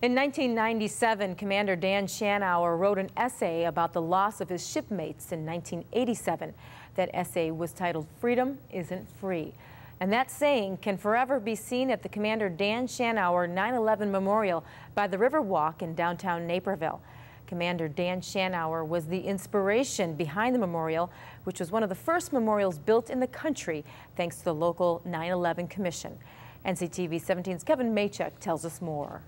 In 1997, Commander Dan Shanower wrote an essay about the loss of his shipmates in 1987. That essay was titled "Freedom Isn't Free." And that saying can forever be seen at the Commander Dan Shanower 9/11 Memorial by the Riverwalk in downtown Naperville. Commander Dan Shanower was the inspiration behind the memorial, which was one of the first memorials built in the country thanks to the local 9/11 Commission. NCTV 17's Kevin Machak tells us more.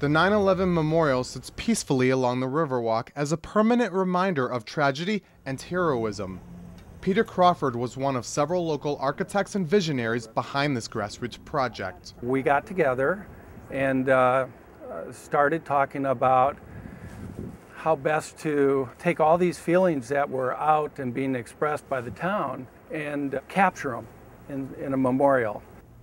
The 9/11 Memorial sits peacefully along the Riverwalk as a permanent reminder of tragedy and heroism. Peter CRAWFORD was one of several local architects and visionaries behind this grassroots project. We got together and started talking about how best to take all these feelings that were out and being expressed by the town and capture them in a memorial.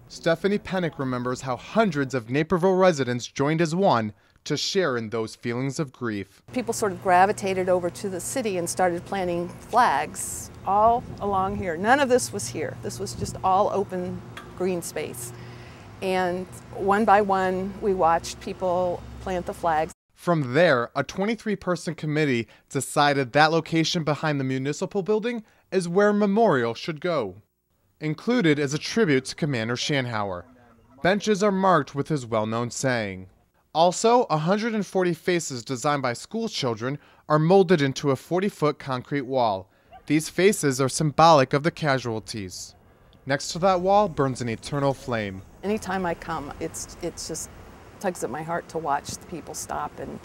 PENICK remembers how hundreds of Naperville residents joined as one to share in those feelings of grief. People sort of gravitated over to the city and started planting flags all along here. None of this was here. This was just all open green space. And one by one, we watched people plant the flags. From there, a 23-person committee decided that location behind the municipal building is where a memorial should go. Included is a tribute to Commander Shanower. Benches are marked with his well-known saying. Also, 140 faces designed by school children are molded into a 40-foot concrete wall. These faces are symbolic of the casualties. Next to that wall burns an eternal flame. Anytime I come, it's just tugs at my heart to watch the people stop and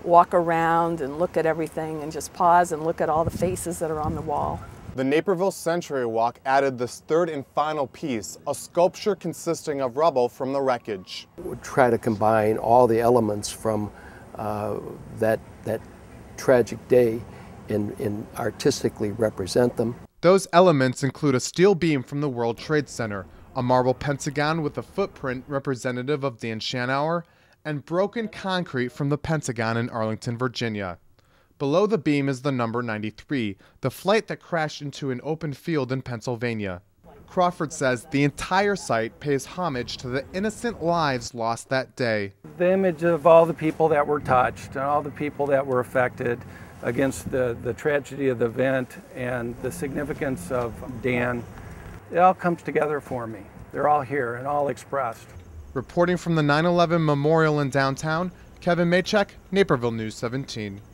walk around and look at everything and just pause and look at all the faces that are on the wall. The Naperville Century Walk added this third and final piece, a sculpture consisting of rubble from the wreckage. We try to combine all the elements from that tragic day and artistically represent them. Those elements include a steel beam from the World Trade Center, a marble pentagon with a footprint representative of Dan Shanower, and broken concrete from the Pentagon in Arlington, Virginia. Below the beam is the number 93, the flight that crashed into an open field in Pennsylvania. CRAWFORD says the entire site pays homage to the innocent lives lost that day. The image of all the people that were touched and all the people that were affected against the tragedy of the event and the significance of Dan, it all comes together for me. They're all here and all expressed. Reporting from the 9/11 Memorial in downtown, Kevin Machak, Naperville News 17.